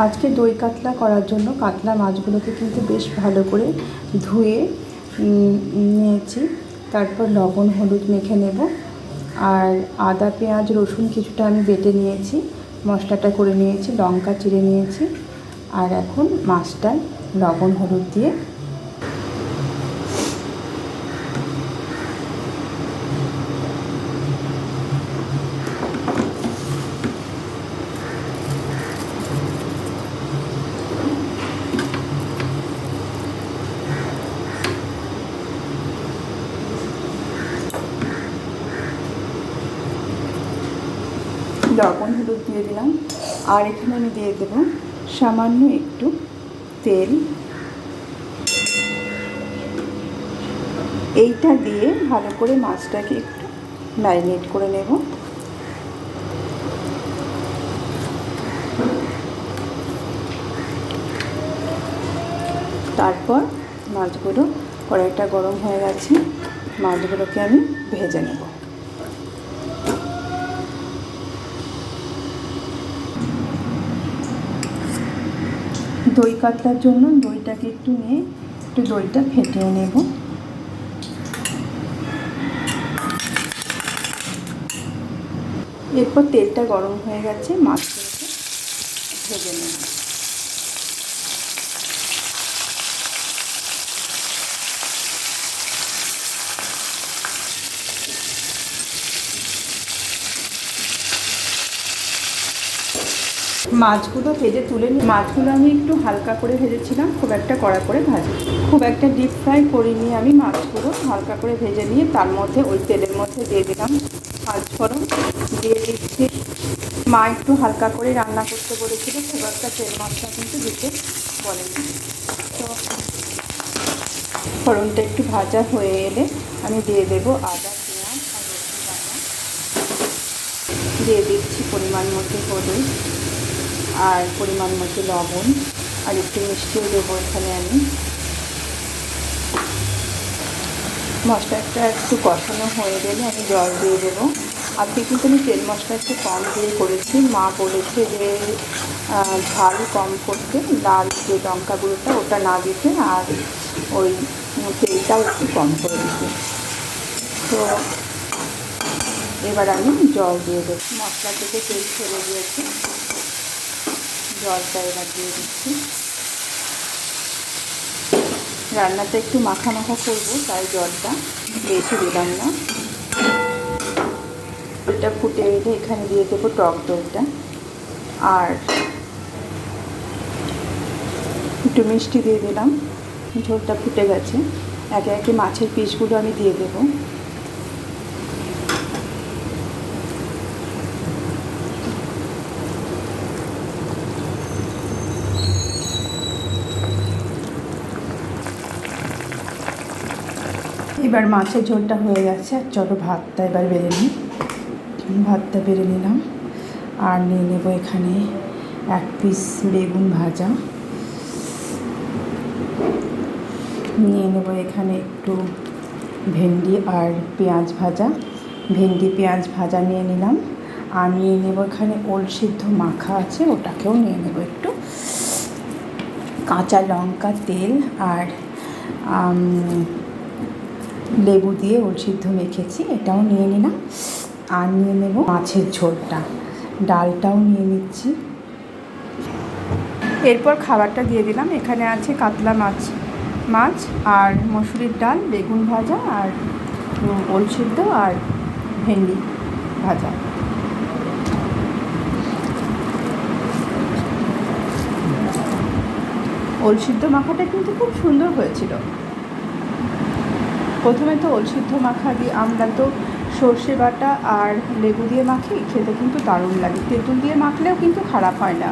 আজকে দই কাতলা করার জন্য কাতলা মাছগুলোকে কিন্তু বেশ ভালো করে ধুয়ে নিয়েছি। তারপর লবণ হলুদ মেখে নেব। আর আদা পেঁয়াজ রসুন কিছুটা আমি বেটে নিয়েছি, মশলাটা করে নিয়েছি, লঙ্কা চিড়ে নিয়েছি। আর এখন মাছটায় লবণ হলুদ দিয়ে লবণ হলুদ দিয়ে দিলাম। আর এখানে আমি দিয়ে দেব সামান্য একটু তেল। এইটা দিয়ে ভালো করে মাছটাকে একটু ম্যারিনেট করে নেব। তারপর মাছগুলো, কড়াইটা গরম হয়ে গেছে, মাছগুলোকে আমি ভেজে নেব। দই কাতলার জন্য দইটাকে একটু নিয়ে একটু দইটা ফেটিয়ে নেব। এরপর তেলটা গরম হয়ে গেছে, মাছগুলোকে ভেজে নেব। মাছগুলো ভেজে তুলে নিয়ে, মাছগুলো আমি একটু হালকা করে ভেজেছিলাম, খুব একটা কড়া করে ভাজি, খুব একটা ডিপ ফ্রাই করিনি আমি। মাছগুলো হালকা করে ভেজে নিয়ে তার মধ্যে ওই তেলের মধ্যে দিয়ে দিলাম পাঁচফোড়ন, দিয়ে দিচ্ছি। মা একটু হালকা করে রান্না করতে বলেছিল, খুব একটা তেল মশলা কিন্তু দিতে বলেনি। তো ফোড়নটা একটু ভাজা হয়ে এলে আমি দিয়ে দেবো আদা পেঁয়াজ আর রসুন বাটা, দিয়ে দিচ্ছি পরিমাণ মতো হলুদ আর পরিমাণ মতো লবণ, আর একটু মিষ্টিও দেবো এখানে আমি। মশলাটা একটু কষানো হয়ে গেলে আমি জল দিয়ে দেবো। আজকে কিন্তু আমি তেল মশলা একটু কম দিয়ে করেছি। মা বলেছে যে ঝাল কম করতে, লাল যে লঙ্কাগুলোটা ওটা না দিতে, আর ওই তেলটাও একটু কম করে দিতে। তো এবার আমি জল দিয়ে দেবো। মশলা থেকে তেল ছেড়ে দিয়েছি, জলটা এবার দিয়ে দিচ্ছি। রান্নাটা একটু মাখা মাখা করবো, তাই জলটা বেশি দিলাম না। এটা ফুটে এলে এখানে দিয়ে দেবো টক দইটা, আর একটু মিষ্টি দিয়ে দিলাম। ঝোলটা ফুটে গেছে, একে একে মাছের পিসগুলো আমি দিয়ে দেবো। এবার মাছের ঝোলটা হয়ে গেছে, আর চলো ভাতটা এবার বেড়ে নিই। ভাতটা বেড়ে নিলাম, আর নিয়ে নেব এখানে এক পিস বেগুন ভাজা, নিয়ে নেব এখানে একটু ভেন্ডি আর পেঁয়াজ ভাজা, ভেন্ডি পেঁয়াজ ভাজা নিয়ে নিলাম। আর নিয়ে নেব এখানে ওল সিদ্ধ মাখা আছে, ওটাকেও নিয়ে নেব একটু। কাঁচা লঙ্কা, তেল আর লেবু দিয়ে ওল সিদ্ধ মেখেছি, এটাও নিয়ে নিলাম। আর নিয়ে নেব মাছের ঝোলটা, ডালটাও নিয়ে নিচ্ছি। এরপর খাবারটা দিয়ে দিলাম। এখানে আছে কাতলা মাছ আর মসুরির ডাল, বেগুন ভাজা আর ওল সিদ্ধ আর ভেন্ডি ভাজা। ওল সিদ্ধ মাখাটা কিন্তু খুব সুন্দর হয়েছিল। প্রথমে তো ওল সিদ্ধ মাখা দিয়ে, আমরা তো সর্ষে বাটা আর লেবু দিয়ে মাখি, খেতে কিন্তু দারুণ লাগে। তেঁতুল দিয়ে মাখলেও কিন্তু খারাপ হয় না।